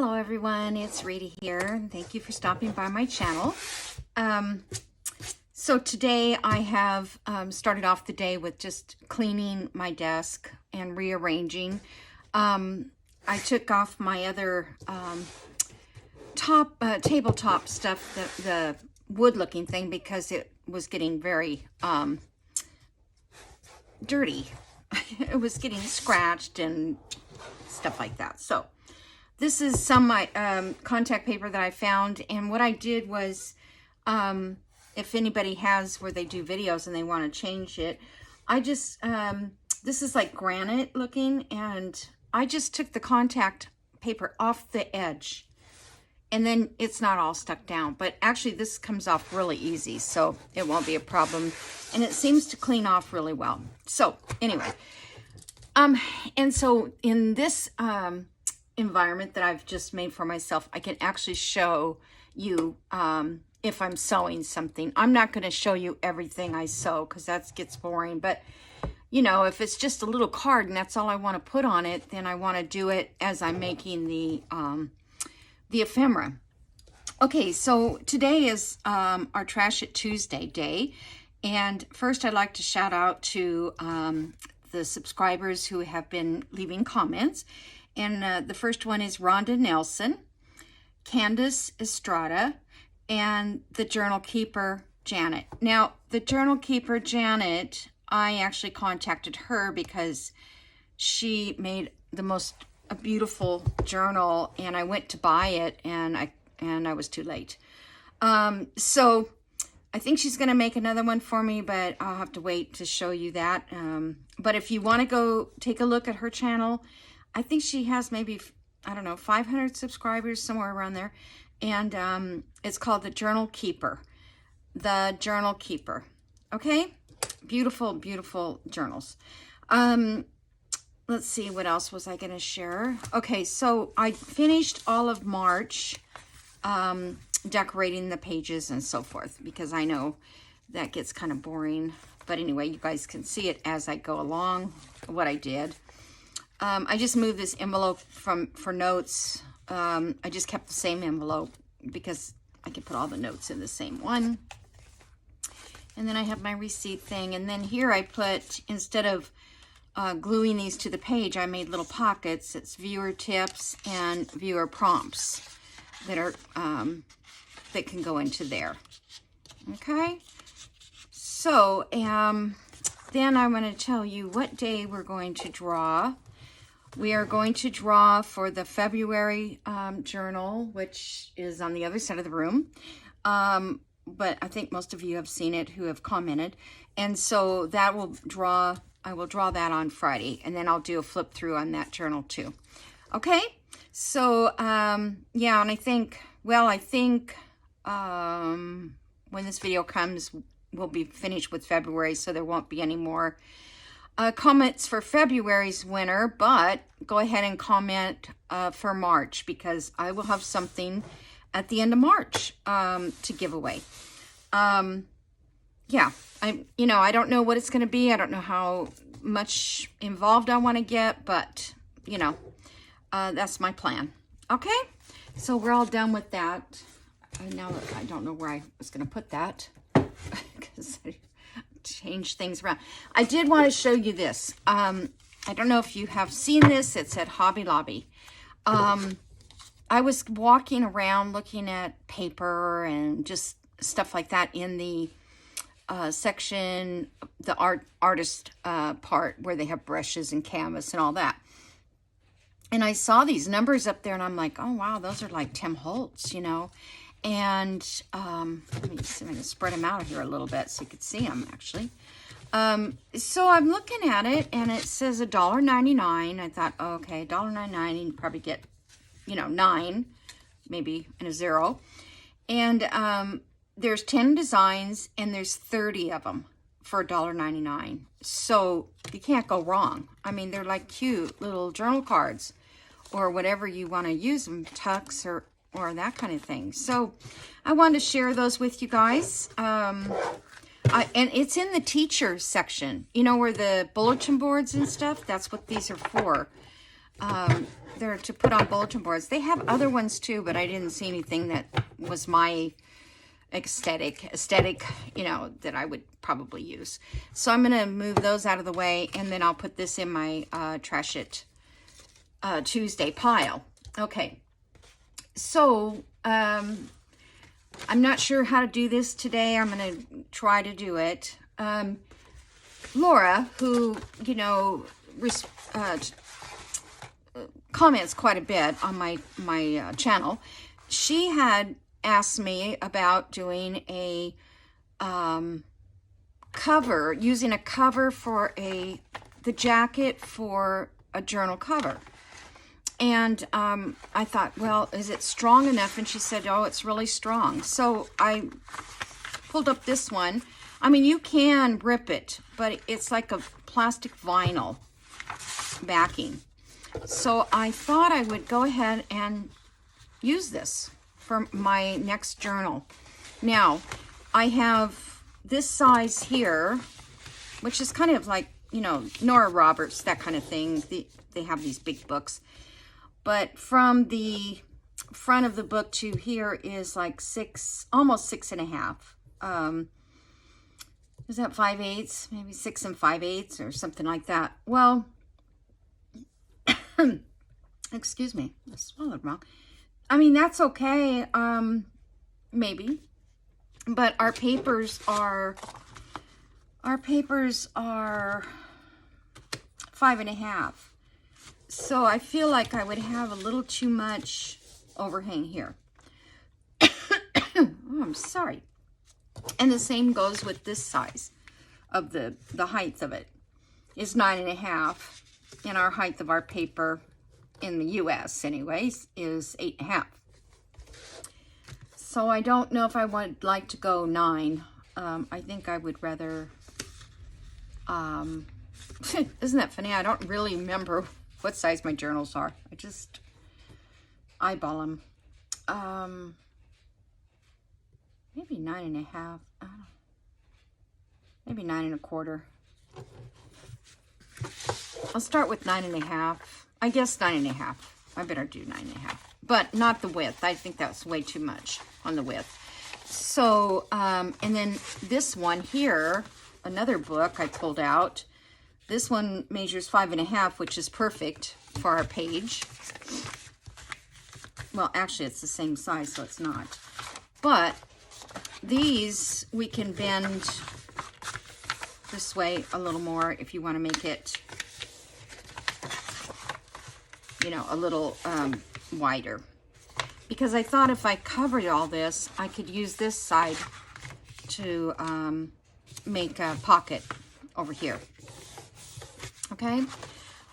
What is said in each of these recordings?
Hello everyone, it's Rita here, and thank you for stopping by my channel. So today I have started off the day with just cleaning my desk and rearranging. I took off my other tabletop stuff, the wood looking thing, because it was getting very dirty. It was getting scratched and stuff like that. So this is some of my contact paper that I found, and what I did was, if anybody has where they do videos and they want to change it, I just, this is like granite looking, and I just took the contact paper off the edge, and then it's not all stuck down, but actually this comes off really easy, so it won't be a problem, and it seems to clean off really well. So anyway, and so in this environment that I've just made for myself, I can actually show you if I'm sewing something. I'm not going to show you everything I sew because that gets boring, but you know, if it's just a little card and that's all I want to put on it, then I want to do it as I'm making the ephemera. Okay, so today is our Trash It Tuesday day, and first I'd like to shout out to the subscribers who have been leaving comments. And the first one is Rhonda Nelson, Candace Estrada, and the Journal Keeper, Janet. Now, the Journal Keeper, Janet, I actually contacted her because she made a beautiful journal, and I went to buy it, and I was too late. So I think she's going to make another one for me, but I'll have to wait to show you that. But if you want to go take a look at her channel, I think she has maybe, I don't know, 500 subscribers, somewhere around there. And it's called The Journal Keeper. The Journal Keeper. Okay? Beautiful, beautiful journals. Let's see, what else was I going to share? Okay, so I finished all of March decorating the pages and so forth, because I know that gets kind of boring. But anyway, you guys can see it as I go along, what I did. I just moved this envelope for notes. I just kept the same envelope because I can put all the notes in the same one. And then I have my receipt thing. And then here I put, instead of gluing these to the page, I made little pockets. It's viewer tips and viewer prompts that are that can go into there. Okay. So then I want to tell you what day we're going to draw. We are going to draw for the February journal, which is on the other side of the room. But I think most of you have seen it who have commented. And so that will draw, I will draw that on Friday. And then I'll do a flip through on that journal too. Okay? So, yeah, and I think when this video comes, we'll be finished with February, so there won't be any more comments for February's winner, but go ahead and comment for March, because I will have something at the end of March to give away. Yeah, I don't know what it's going to be. I don't know how much involved I want to get, but that's my plan. Okay, so we're all done with that. Now I don't know where I was going to put that because I change things around. I did want to show you this. I don't know if you have seen this. It's at Hobby Lobby. I was walking around looking at paper and just stuff like that in the section, the artist part where they have brushes and canvas and all that. And I saw these numbers up there, and I'm like, oh wow, those are like Tim Holtz, And let me see if I can spread them out here a little bit so you can see them actually. So I'm looking at it, and it says $1.99. I thought, oh, okay, $1.99, you can probably get, 9, maybe, and a 0. And there's 10 designs, and there's 30 of them for $1.99. So you can't go wrong. I mean, they're like cute little journal cards, or whatever you want to use them, tucks or that kind of thing. So I wanted to share those with you guys. And it's in the teacher section, where the bulletin boards and stuff, that's what these are for. they're to put on bulletin boards. They have other ones too, but I didn't see anything that was my aesthetic, you know, that I would probably use. So I'm going to move those out of the way, and then I'll put this in my Trash It Tuesday pile. Okay. So, I'm not sure how to do this today. I'm going to try to do it. Laura, who, you know, comments quite a bit on my channel, she had asked me about doing a cover, using a cover for the jacket for a journal cover. And I thought, well, is it strong enough? And she said, oh, it's really strong. So I pulled up this one. I mean, you can rip it, but it's like a plastic vinyl backing. So I thought I would go ahead and use this for my next journal. Now, I have this size here, which is kind of like, you know, Nora Roberts, that kind of thing. They have these big books. But from the front of the book to here is like almost 6.5. Is that 5/8? Maybe 6 5/8 or something like that. Well, excuse me, I swallowed wrong. I mean, that's okay, maybe. But our papers are 5.5. So I feel like I would have a little too much overhang here. Oh, I'm sorry. And the same goes with this size of the height of it is 9.5. And our height of our paper in the US anyways is 8.5. So I don't know if I would like to go 9. I think I would rather, isn't that funny? I don't really remember what size my journals are. I just eyeball them. Maybe 9.5. Maybe 9.25. I'll start with 9.5. I guess 9.5. I better do 9.5, but not the width. I think that's way too much on the width. So, and then this one here, another book I pulled out. This one measures 5.5, which is perfect for our page. Well, actually, it's the same size, so it's not. But these we can bend this way a little more if you want to make it, you know, a little wider. Because I thought if I covered all this, I could use this side to make a pocket over here. Okay,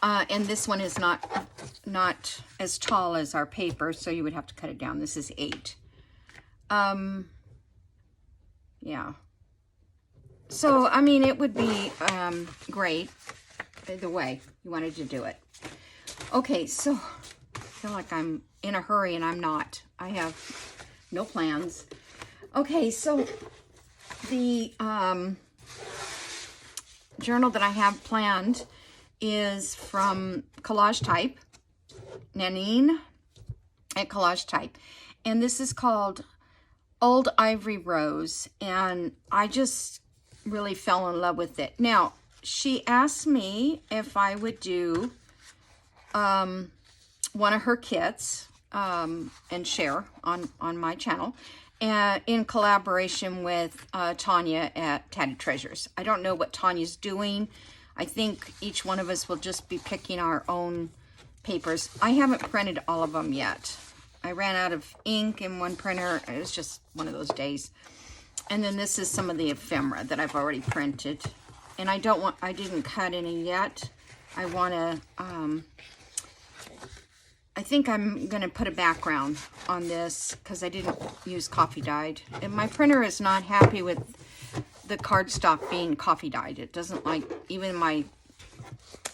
and this one is not as tall as our paper, so you would have to cut it down. This is 8. Yeah. So, I mean, it would be great either way you wanted to do it. Okay, so I feel like I'm in a hurry, and I'm not. I have no plans. Okay, so the journal that I have planned is from Collage Type, Nanine at Collage Type. And this is called Old Ivory Rose. And I just really fell in love with it. Now, she asked me if I would do one of her kits and share on my channel in collaboration with Tanya at Tatty Treasures. I don't know what Tanya's doing. I think each one of us will just be picking our own papers. I haven't printed all of them yet. I ran out of ink in one printer. It was just one of those days. And then this is some of the ephemera that I've already printed. And I didn't cut any yet. I want to, I think I'm going to put a background on this because I didn't use coffee dyed. And my printer is not happy with the cardstock being coffee dyed. It doesn't like, even my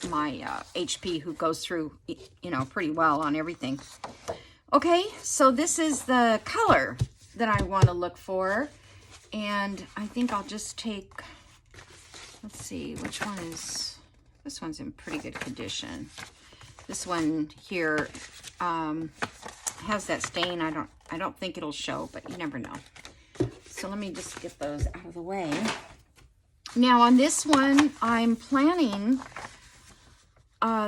HP, who goes through, you know, pretty well on everything. Okay, so this is the color that I want to look for. And I think I'll just take, let's see, which one is, this one's in pretty good condition. This one here has that stain. I don't think it'll show, but you never know. So let me just get those out of the way. Now on this one, I'm planning,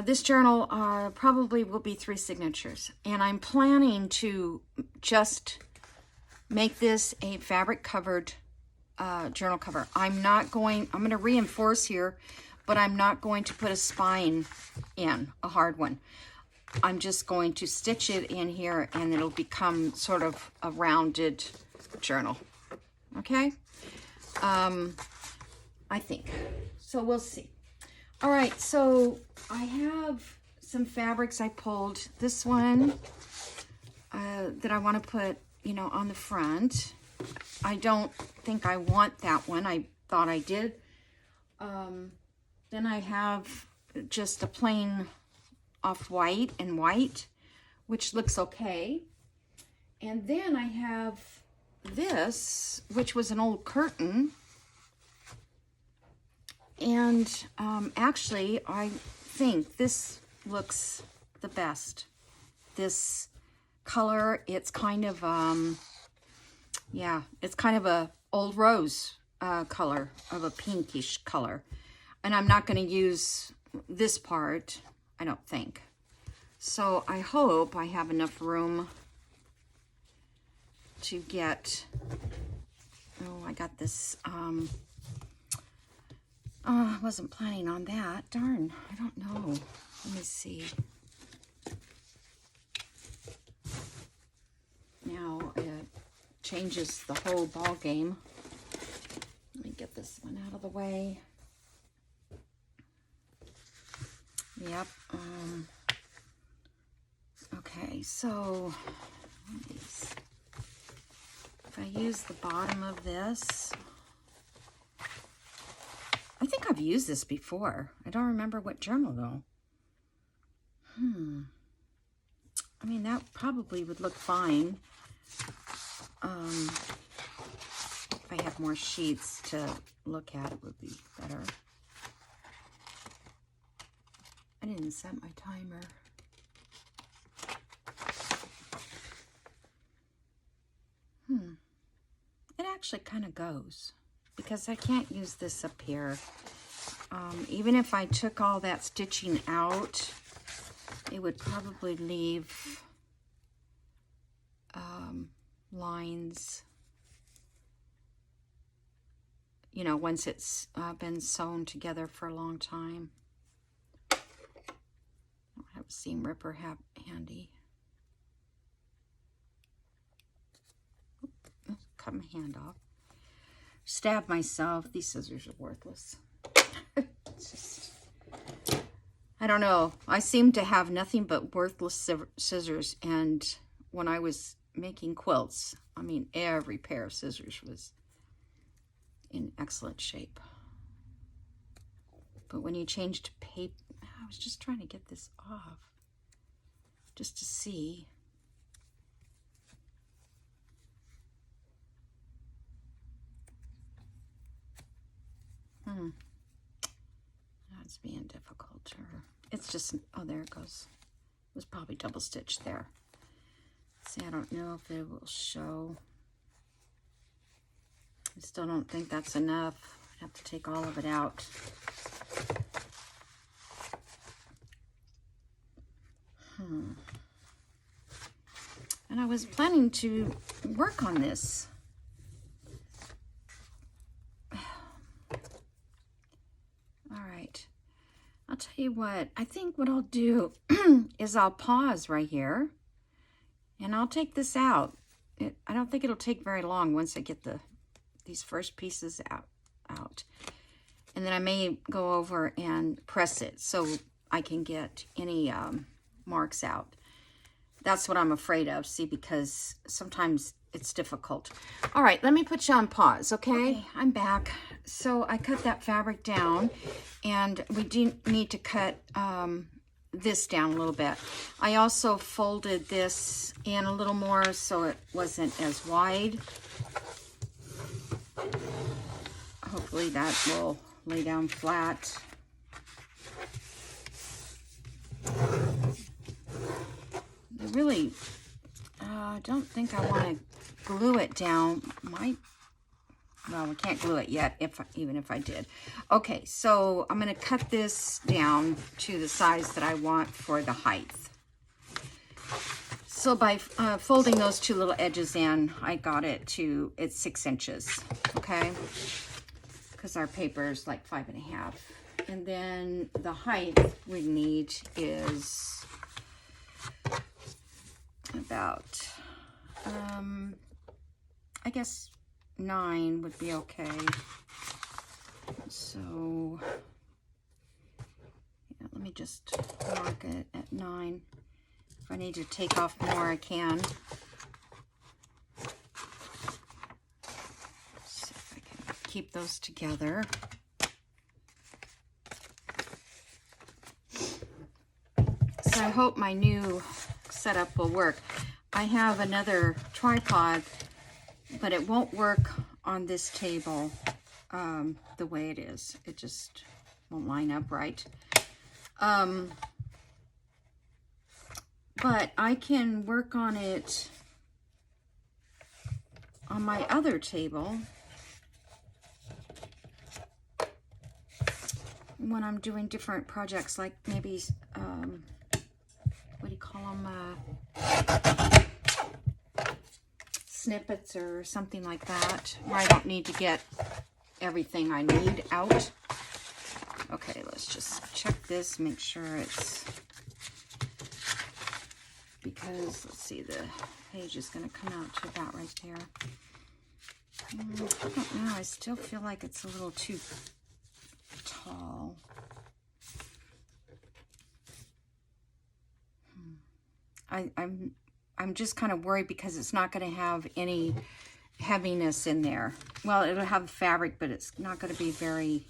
this journal probably will be 3 signatures. And I'm planning to just make this a fabric covered journal cover. I'm going to reinforce here, but I'm not going to put a spine in, a hard one. I'm just going to stitch it in here and it'll become sort of a rounded journal. Okay? I think. So we'll see. All right, so I have some fabrics I pulled. This one that I want to put, you know, on the front. I don't think I want that one. I thought I did. Then I have just a plain off-white and white, which looks okay. And then I have this, which was an old curtain. And actually, I think this looks the best. This color, it's kind of, yeah, it's kind of a old rose color, of a pinkish color. And I'm not going to use this part, I don't think. So I hope I have enough room to get, oh, I got this, I wasn't planning on that. Darn, I don't know. Let me see. Now it changes the whole ball game. Let me get this one out of the way. Yep. Okay, so if I use the bottom of this, I think I've used this before. I don't remember what journal though. I mean, that probably would look fine. If I have more sheets to look at, it would be better. I didn't set my timer. It actually kind of goes, because I can't use this up here. Even if I took all that stitching out, it would probably leave lines, you know, once it's been sewn together for a long time. I don't have a seam ripper handy. Cut my hand off. Stab myself. These scissors are worthless. It's just, I don't know. I seem to have nothing but worthless scissors. And when I was making quilts, I mean, every pair of scissors was in excellent shape. But when you change to paper, I was just trying to get this off just to see. That's being difficult. Or it's just, oh, there it goes. It was probably double stitched there. See, I don't know if it will show. I still don't think that's enough. I have to take all of it out. And I was planning to work on this. I'll tell you what, I think what I'll do is I'll pause right here and I'll take this out. I don't think it'll take very long once I get these first pieces out. And then I may go over and press it so I can get any marks out. That's what I'm afraid of, see, because sometimes it's difficult. All right, let me put you on pause, okay? I'm back. So I cut that fabric down, and we do need to cut this down a little bit. I also folded this in a little more so it wasn't as wide. Hopefully that will lay down flat. really, I don't think I want to glue it down. Well, we can't glue it yet, even if I did. Okay, so I'm going to cut this down to the size that I want for the height. So by folding those two little edges in, I got it to, it's 6 inches, okay? Because our paper is like 5.5. And then the height we need is about, I guess 9 would be okay. So yeah, let me just mark it at 9. If I need to take off more, I can. See if I can keep those together. So I hope my new setup will work. I have another tripod, but it won't work on this table the way it is. It just won't line up right. But I can work on it on my other table when I'm doing different projects, like maybe, what do you call them? Snippets or something like that, where I don't need to get everything I need out. Okay, let's just check this, make sure it's, because let's see, the page is going to come out to about right there. I don't know, I still feel like it's a little too tall. I'm just kind of worried because it's not going to have any heaviness in there. Well, it'll have fabric, but it's not going to be very...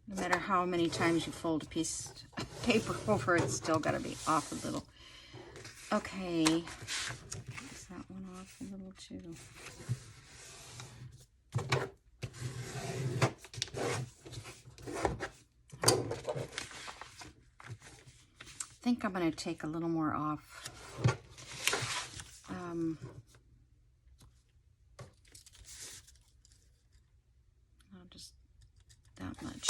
No matter how many times you fold a piece of paper over, it's still got to be off a little. Okay. Is that one off a little too? I think I'm going to take a little more off. Just that much.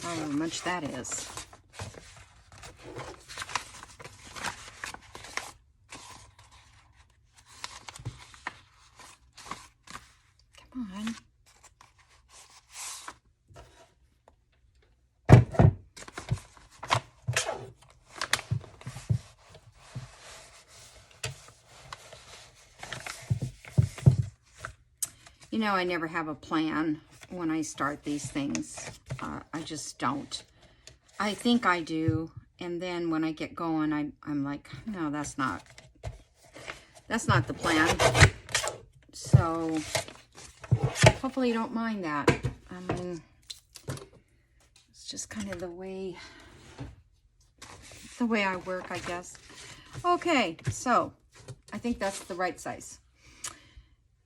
How much that is. Come on. You know, I never have a plan when I start these things. I just don't. I think I do, and then when I get going, I'm like, no, that's not the plan. So hopefully you don't mind that. I mean, it's just kind of the way I work, I guess. Okay, so I think that's the right size.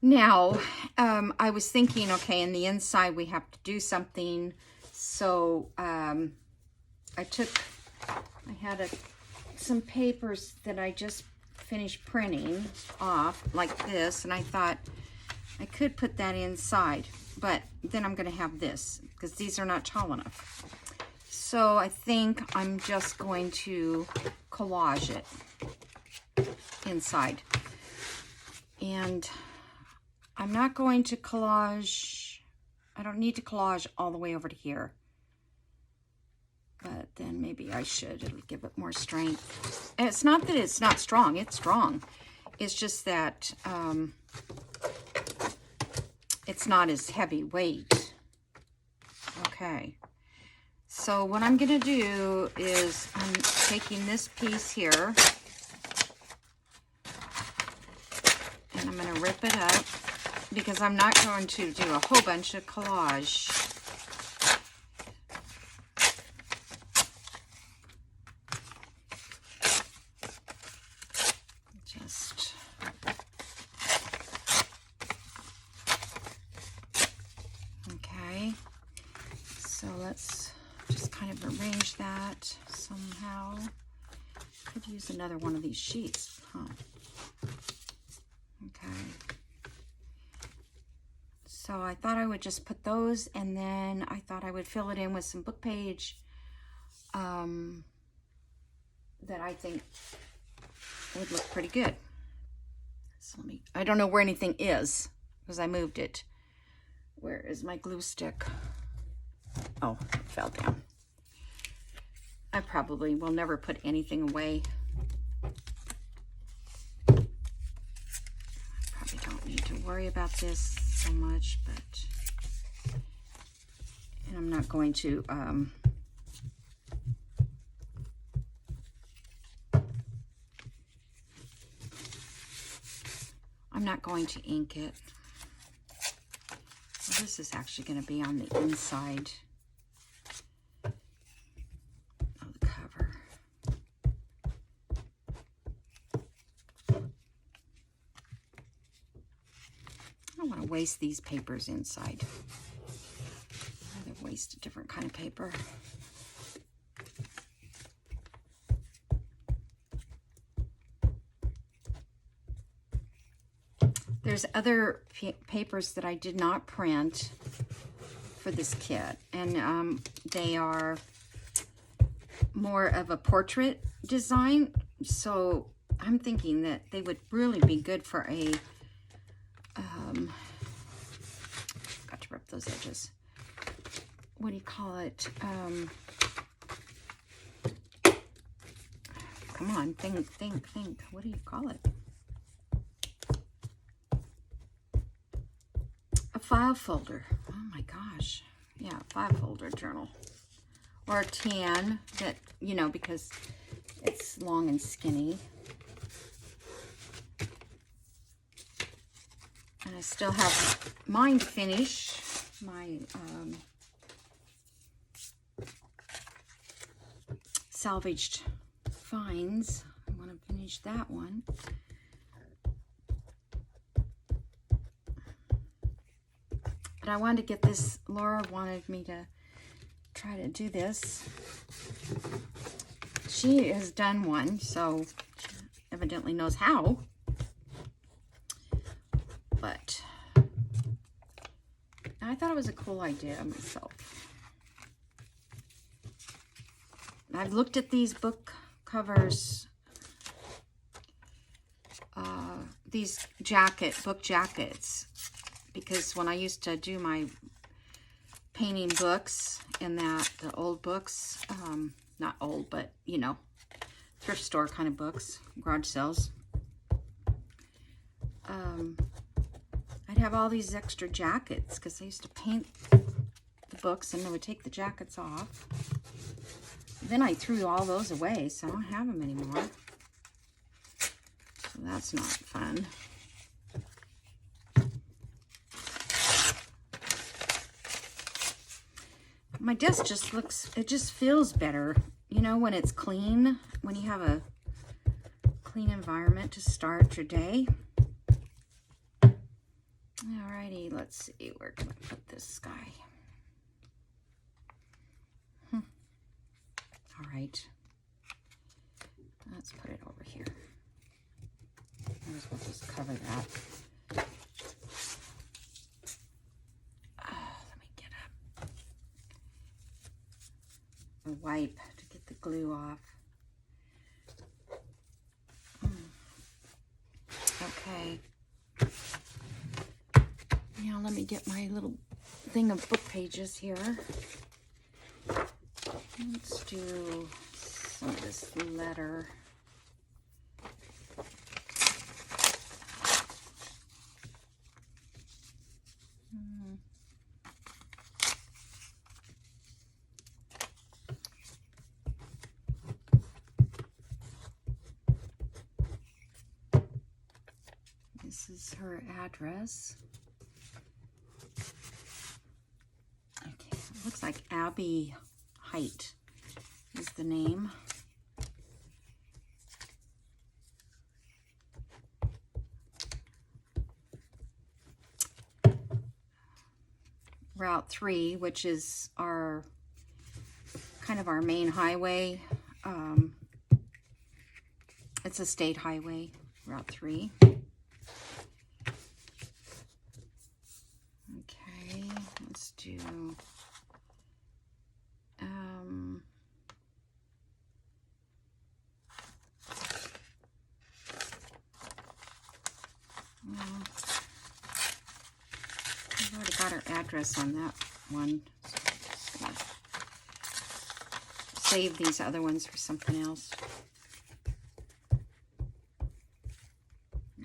Now, I was thinking, okay, in the inside we have to do something. So I had some papers that I just finished printing off like this, and I thought I could put that inside, but then I'm going to have this because these are not tall enough. So I think I'm just going to collage it inside. And I'm not going to collage, I don't need to collage all the way over to here. But then maybe I should, it'll give it more strength. And it's not that it's not strong, it's strong. It's just that it's not as heavy weight. Okay. So what I'm gonna do is I'm taking this piece here and I'm gonna rip it up, because I'm not going to do a whole bunch of collage. Just okay. let's just kind of arrange that somehow. Could use another one of these sheets, huh? Okay. So I thought I would just put those, and then I thought I would fill it in with some book page that I think would look pretty good. So I don't know where anything is because I moved it. Where is my glue stick? Oh, it fell down. I probably will never put anything away. I probably don't need to worry about this so much, but, and I'm not going to, ink it. Well, this is actually going to be on the inside of the cover. I don't want to waste these papers inside. I'd rather waste a different kind of paper. There's other papers that I did not print for this kit, and they are more of a portrait design, so I'm thinking that they would really be good for a, got to rip those edges. What do you call it? Come on, think. What do you call it? A file folder. Oh my gosh. Yeah, file folder journal. Or a tan that, you know, because it's long and skinny. And I still have mine to finish. My salvaged finds. I want to finish that one. But I wanted to get this. Laura wanted me to try to do this. She has done one, so she evidently knows how. But I thought it was a cool idea myself. I've looked at these book covers, these book jackets, because when I used to do my painting books in the old books, not old, but, you know, thrift store kind of books, garage sales, I'd have all these extra jackets because I used to paint the books and I would take the jackets off. Then I threw all those away, so I don't have them anymore. So that's not fun. My desk just looks, it just feels better, you know, when it's clean, when you have a clean environment to start your day. Alrighty, let's see, where can I put this guy? Alright, let's put it over here. Might as well just cover that. Let me get a wipe to get the glue off. Okay. Now let me get my little thing of book pages here. Let's do some of this letter. This is her address. Okay, it looks like Abbey Height is the name. Route 3, which is our kind of our main highway. It's a state highway, Route 3. Okay, let's do I've already got our address on that one. So I'm just gonna save these other ones for something else.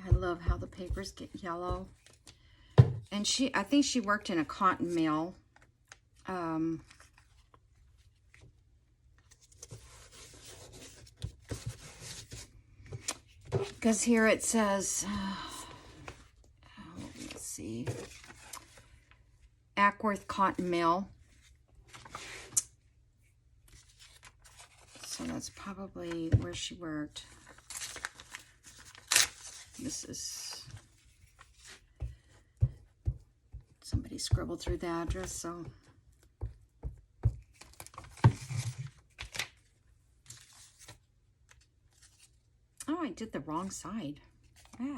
I love how the papers get yellow. And I think she worked in a cotton mill. Because here it says, let's see, Ackworth Cotton Mill. So that's probably where she worked. This is, somebody scribbled through the address, so. Oh, I did the wrong side. Yeah.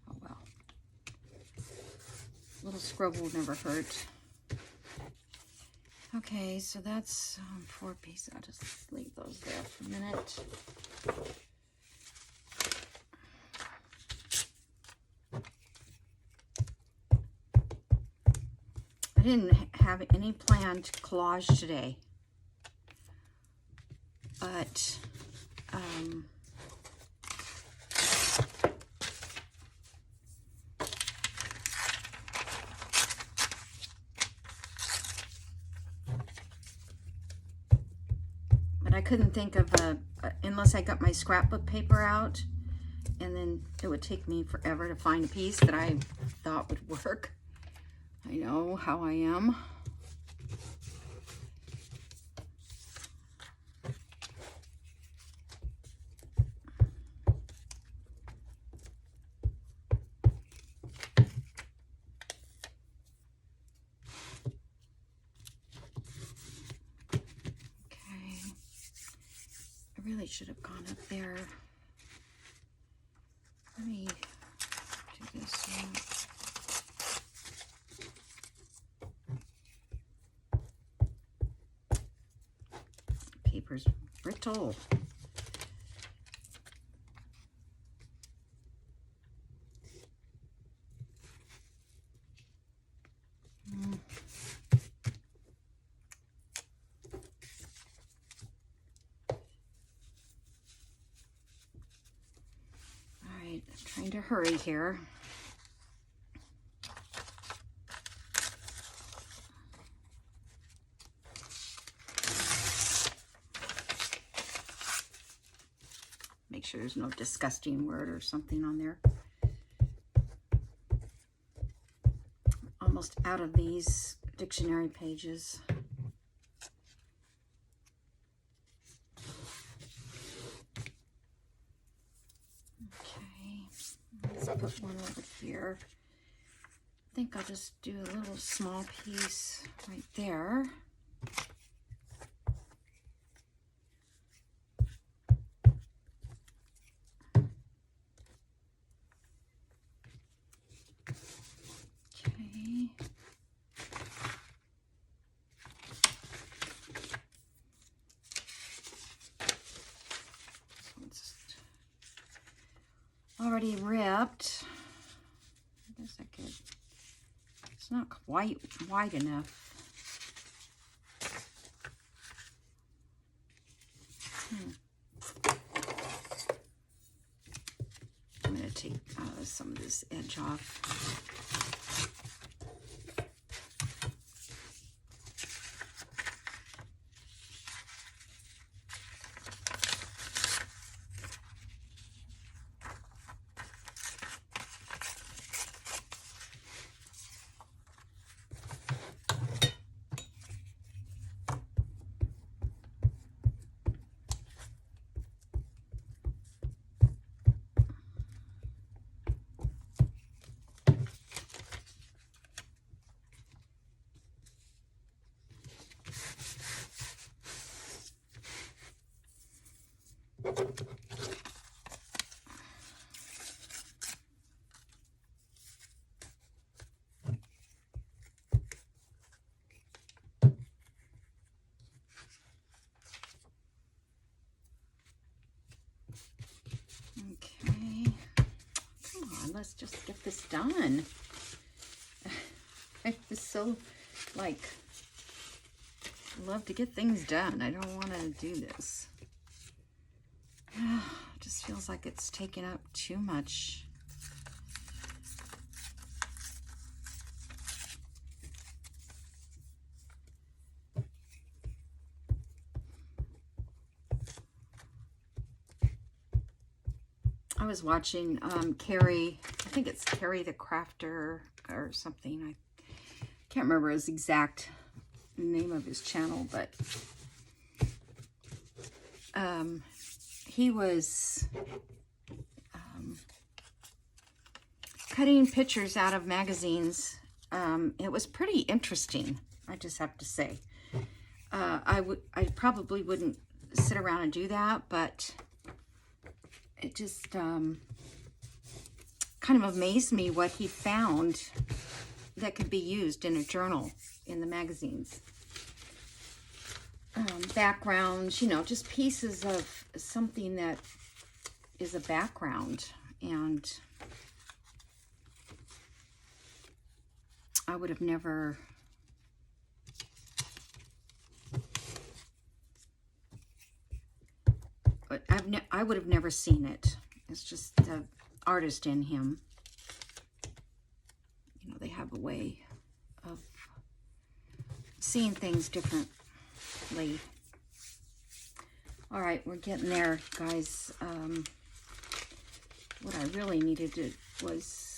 Oh, well. A little scribble never hurt. Okay, so that's 4 pieces. I'll just leave those there for a minute. I didn't have any planned collage today, but I couldn't think of unless I got my scrapbook paper out, and then it would take me forever to find a piece that I thought would work. I know how I am. I really should have gone up there. Let me do this one. Paper's brittle. I'm trying to hurry here. Make sure there's no disgusting word or something on there. Almost out of these dictionary pages. Let's put one over here. I think I'll just do a little small piece right there. Okay. Already ripped. I guess I could. It's not quite wide enough. I'm going to take some of this edge off. Okay, come on, let's just get this done. I just so, like, love to get things done. I don't want to do this. It just feels like it's taking up too much. I was watching Carrie, I think it's Carrie the Crafter or something. I can't remember his exact name of his channel, but he was cutting pictures out of magazines. It was pretty interesting, I just have to say. I probably wouldn't sit around and do that, but it just kind of amazed me what he found that could be used in a journal in the magazines. Backgrounds, you know, just pieces of something that is a background. And I would have never... I would have never seen it. It's just the artist in him. You know, they have a way of seeing things differently. All right, we're getting there, guys. What I really needed to was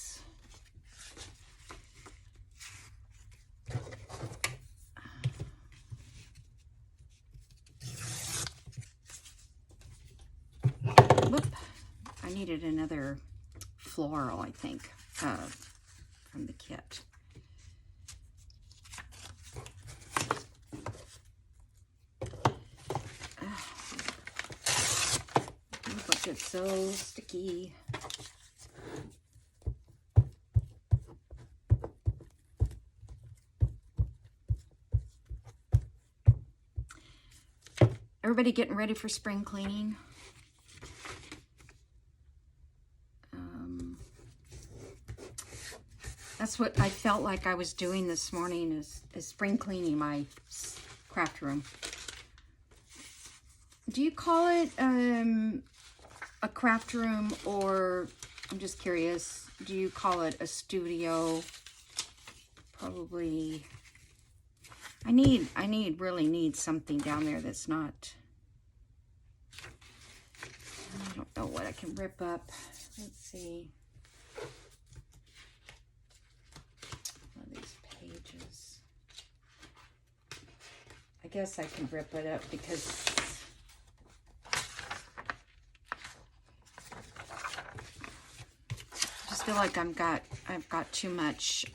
I needed another floral, I think, from the kit. Look, it's so sticky. Everybody getting ready for spring cleaning? That's what I felt like I was doing this morning, is spring cleaning my craft room. Do you call it a craft room, or, I'm just curious, do you call it a studio? Probably. I really need something down there that's not, I don't know what I can rip up. Let's see. Pages. I guess I can rip it up because I just feel like I've got too much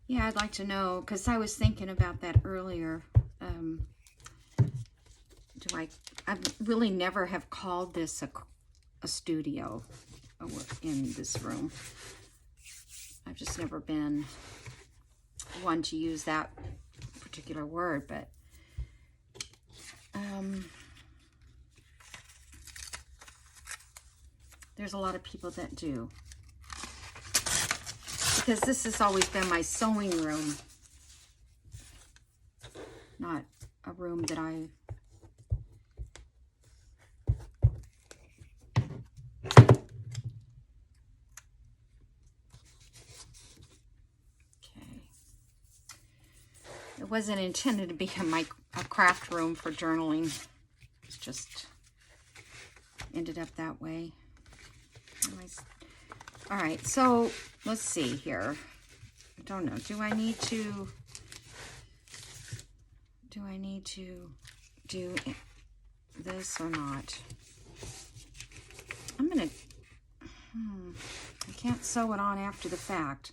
yeah, I'd like to know, because I was thinking about that earlier. I really never have called this a studio in this room. I've just never been one to use that particular word, but there's a lot of people that do. Because this has always been my sewing room, not a room that I... Okay. It wasn't intended to be a craft room for journaling. It's just ended up that way. All right, so let's see here. I don't know. Do I need to do this or not? I'm gonna, I can't sew it on after the fact.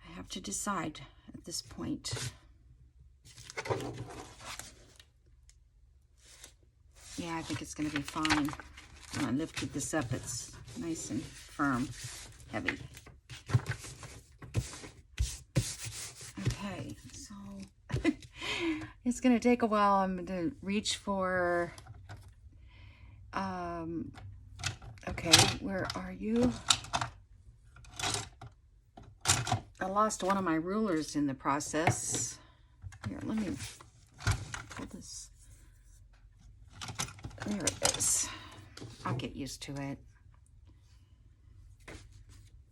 I have to decide at this point. Yeah, I think it's gonna be fine. When I lifted this up, it's nice and firm, heavy. Okay, so it's gonna take a while. I'm gonna reach for, okay, where are you? I lost one of my rulers in the process. Here, let me pull this. There it is. I'll get used to it.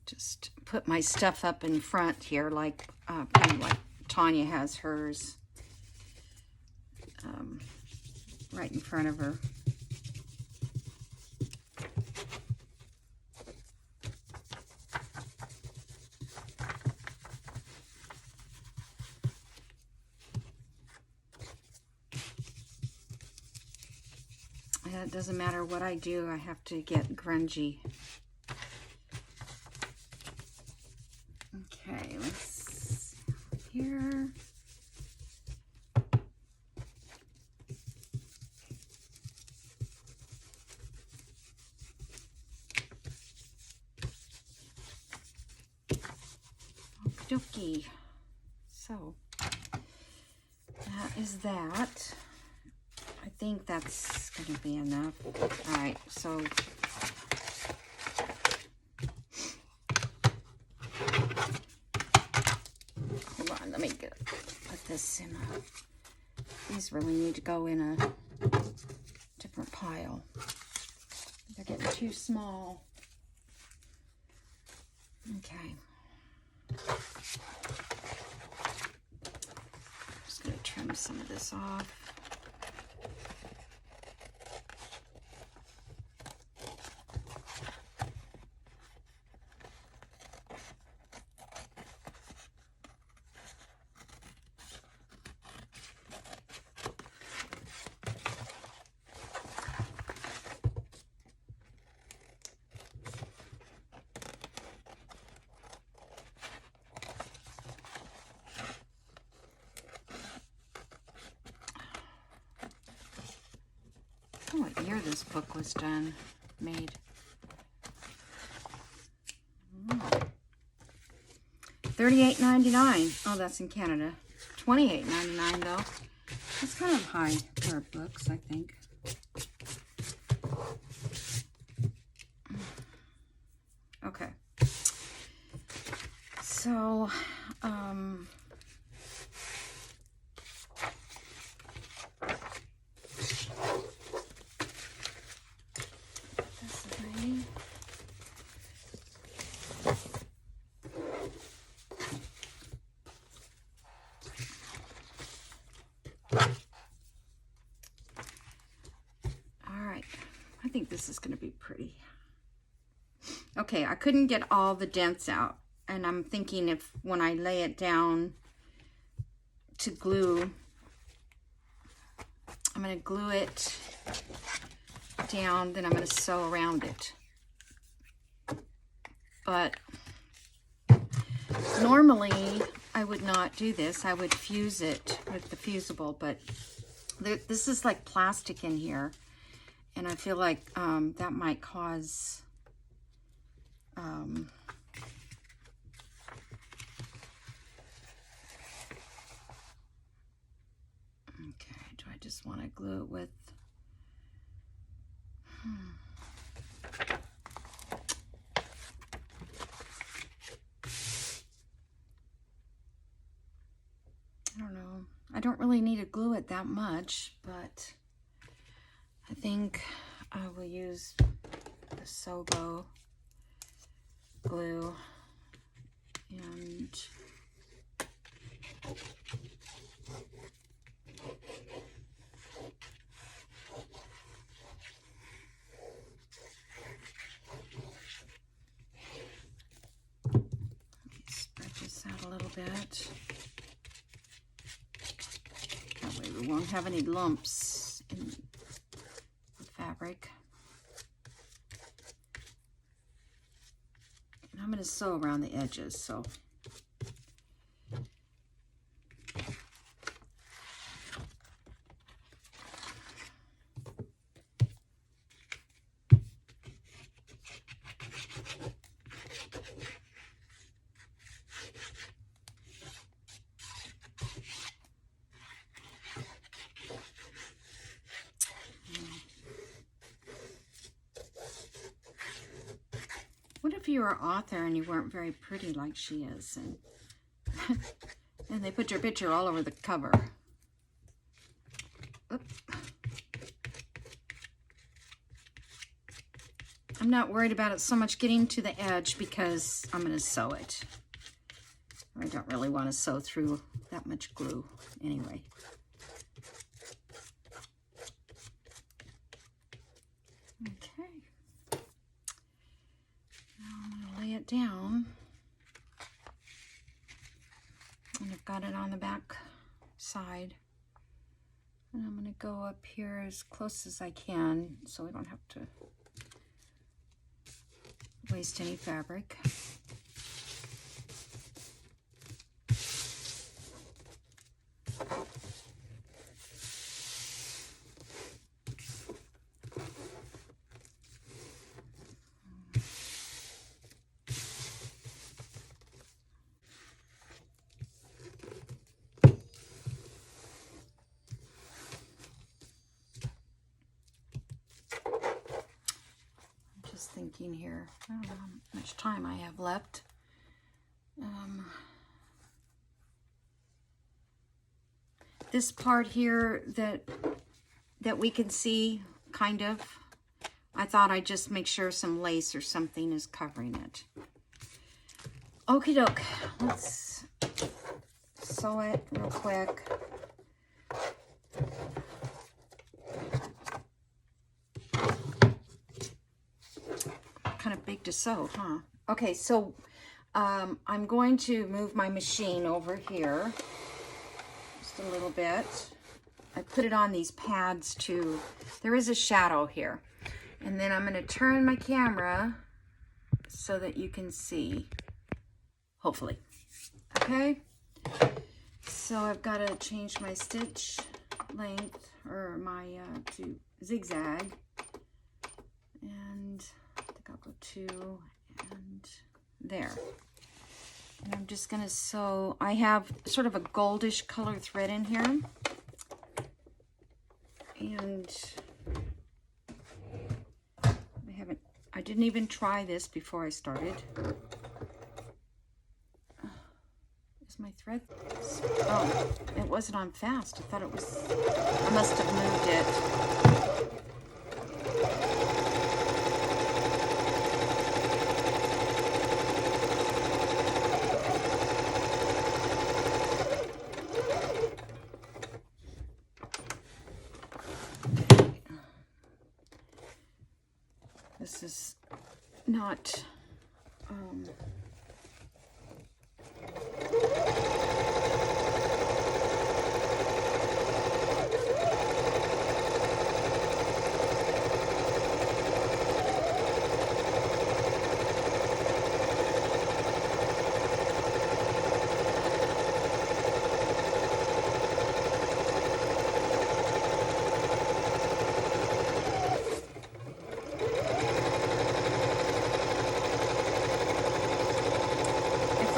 Just put my stuff up in front here, like kind of like Tanya has hers, right in front of her. It doesn't matter what I do, I have to get grungy. Okay, let's see here. Okie dokie. So that is that. I think that's going to be enough. All right, so hold on, let me put this in these really need to go in a different pile. They're getting too small. Okay. Just going to trim some of this off. What year this book was made. $38.99. Oh, that's in Canada. $28.99 though. It's kind of high for books, I think. Okay. So, I think this is going to be pretty. Okay, I couldn't get all the dents out, and I'm thinking if when I lay it down to glue, I'm going to glue it down, then I'm going to sew around it. But normally I would not do this. I would fuse it with the fusible, but this is like plastic in here. And I feel like that might cause okay, do I just want to glue it with I don't know. I don't really need to glue it that much, but I think I will use the Sobo glue and bit. That way we won't have any lumps in the fabric. And I'm going to sew around the edges, so. What if you were an author and you weren't very pretty like she is, and and they put your picture all over the cover? Oop. I'm not worried about it so much getting to the edge because I'm going to sew it. I don't really want to sew through that much glue anyway. Okay. It down, and I've got it on the back side, and I'm going to go up here as close as I can so we don't have to waste any fabric. Thinking here, I don't know how much time I have left. This part here that we can see, kind of, I thought I'd just make sure some lace or something is covering it. Okie doke, let's sew it real quick. Kind of big to sew, huh? Okay, so I'm going to move my machine over here just a little bit. I put it on these pads too. There is a shadow here. And then I'm going to turn my camera so that you can see, hopefully. Okay? So I've got to change my stitch length, or my to zigzag. And I'll go 2 and there. And I'm just going to sew. I have sort of a goldish color thread in here. And I didn't even try this before I started. Is my thread? Oh, it wasn't on fast. I thought it was, I must have moved it. This is not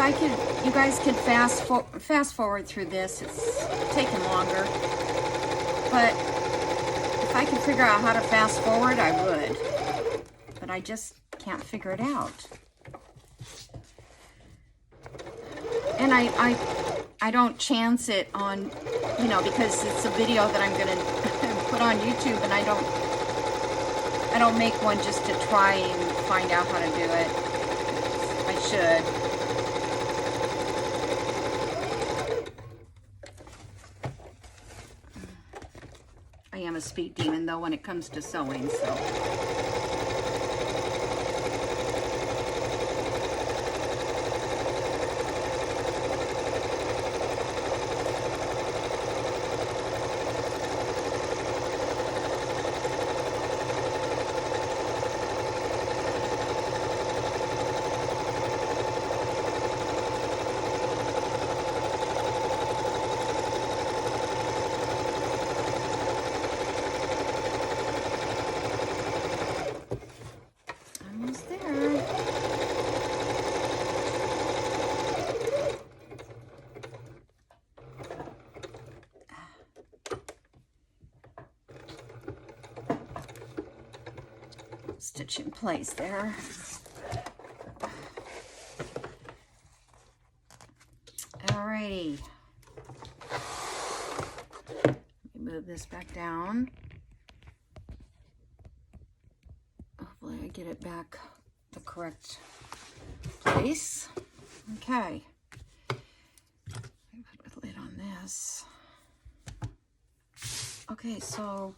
I could, you guys could fast forward through this. It's taking longer, but if I could figure out how to fast forward, I would. But I just can't figure it out. And I don't chance it on, you know, because it's a video that I'm gonna put on YouTube, and I don't make one just to try and find out how to do it. I should. I am a speed demon, though, when it comes to sewing, so. stitch in place there. Alrighty. Let me move this back down. Hopefully I get it back the correct place. Okay. Put a lid on this. Okay, so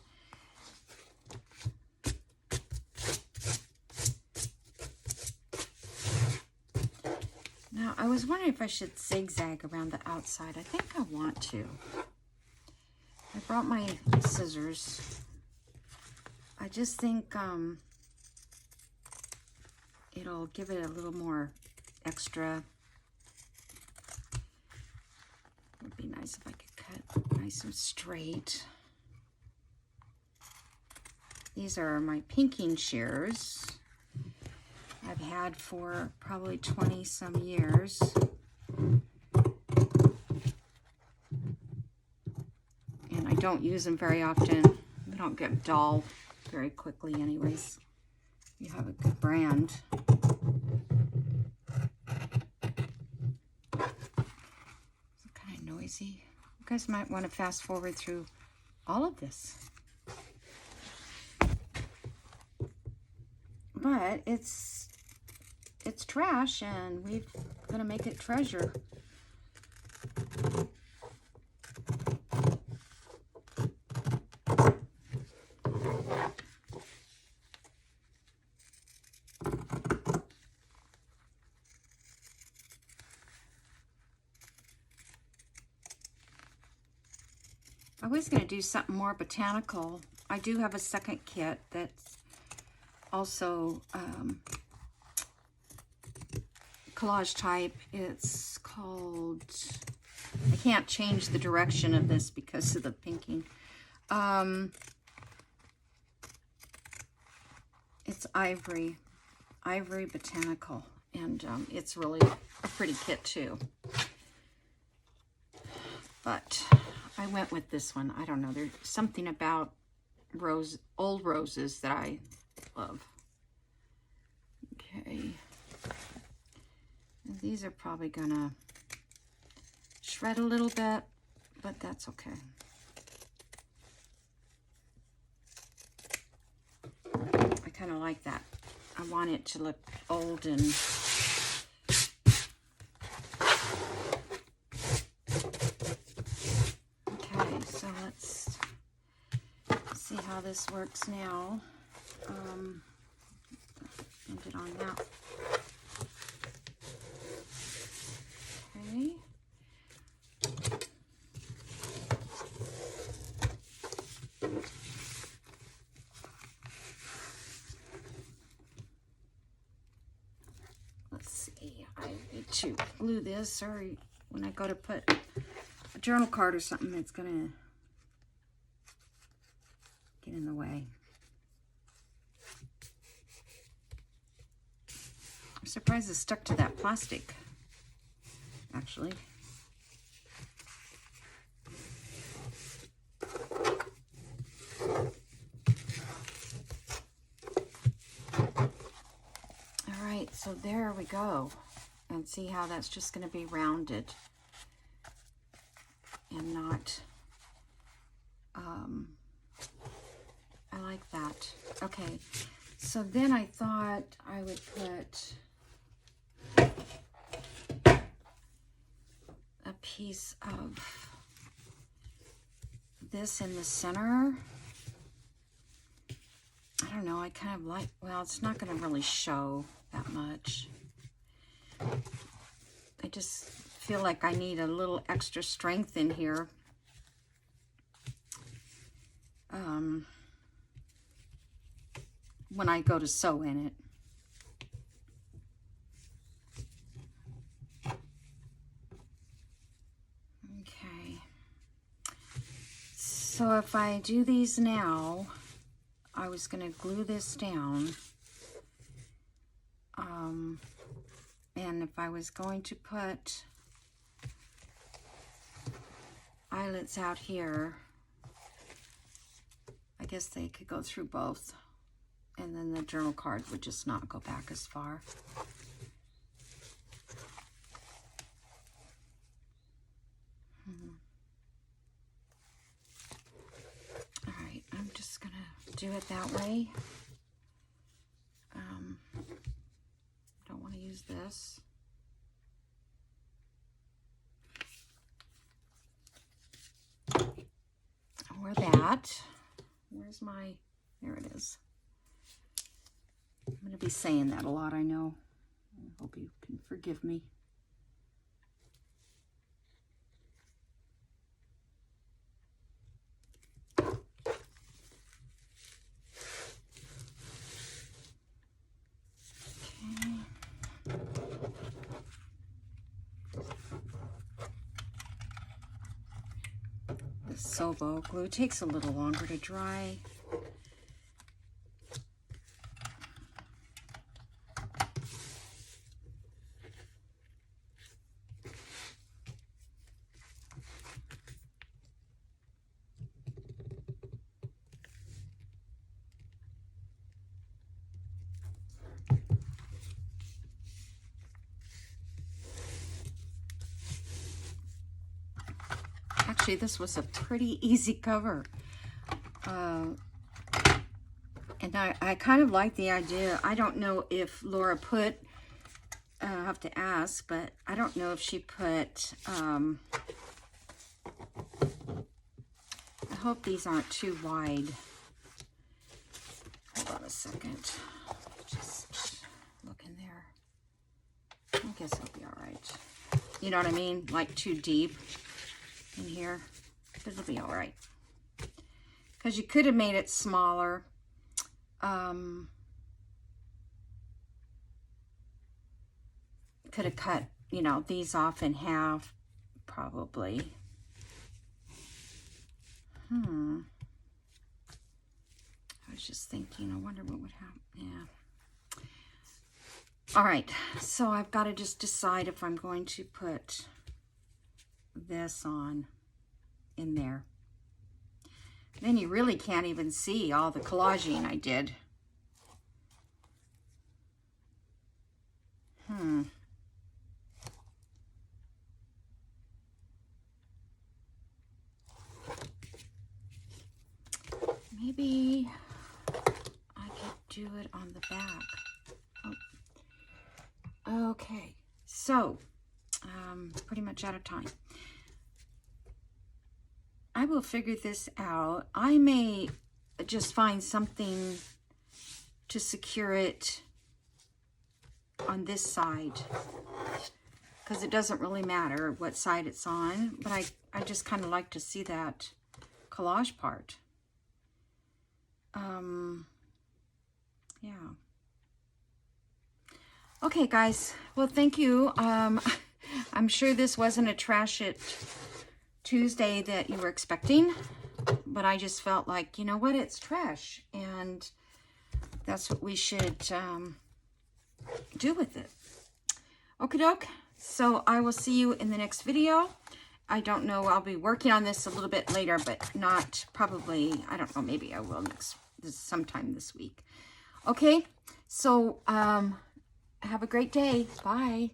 now I was wondering if I should zigzag around the outside. I think I want to. I brought my scissors. I just think it'll give it a little more extra. It would be nice if I could cut nice and straight. These are my pinking shears I've had for probably 20 some years. And I don't use them very often. They don't get dull very quickly anyways. You have a good brand. It's kind of noisy. You guys might want to fast forward through all of this. But it's trash, and we're gonna make it treasure. I was gonna do something more botanical. I do have a second kit that's also collage type. It's called, I can't change the direction of this because of the pinking. It's Ivory Botanical, and it's really a pretty kit too. But I went with this one. I don't know, there's something about old roses that I love. Okay. And these are probably gonna shred a little bit, but that's okay. I kind of like that. I want it to look old and okay, so let's see how this works now. End it on that. Okay. Let's see. I need to glue this, or when I go to put a journal card or something, it's gonna get in the way. I'm surprised it stuck to that plastic, actually. All right, so there we go. And see how that's just going to be rounded and not, I like that. Okay, so then I thought I would put a piece of this in the center. I don't know, I kind of like, well, it's not going to really show that much. I just feel like I need a little extra strength in here. When I go to sew in it. Okay. So if I do these now, I was going to glue this down. And if I was going to put eyelets out here, I guess they could go through both. And then the journal card would just not go back as far. All right, I'm just gonna do it that way. Don't want to use this. Or that. Where's my, there it is. I'm going to be saying that a lot, I know. I hope you can forgive me. The Sobo glue takes a little longer to dry. Actually, this was a pretty easy cover. And I kind of like the idea. I don't know if Laura put, I'll have to ask, but I don't know if she put, I hope these aren't too wide. Hold on a second. Just look in there. I guess it'll be all right. You know what I mean? Like too deep in here, but it'll be all right. Because you could have made it smaller. Could have cut, you know, these off in half, probably. I was just thinking, I wonder what would happen. Yeah. All right, so I've got to just decide if I'm going to put this on in there. Then you really can't even see all the collaging I did. Maybe I could do it on the back. Oh. Okay, so pretty much out of time. I will figure this out. I may just find something to secure it on this side, because it doesn't really matter what side it's on, but I just kind of like to see that collage part. Yeah. Okay, guys. Well, thank you. I'm sure this wasn't a Trash It Tuesday that you were expecting, but I just felt like, you know what, it's trash, and that's what we should do with it. Okie doke. So I will see you in the next video. I don't know, I'll be working on this a little bit later, but not probably, I don't know, maybe I will sometime this week. Okay, so have a great day. Bye.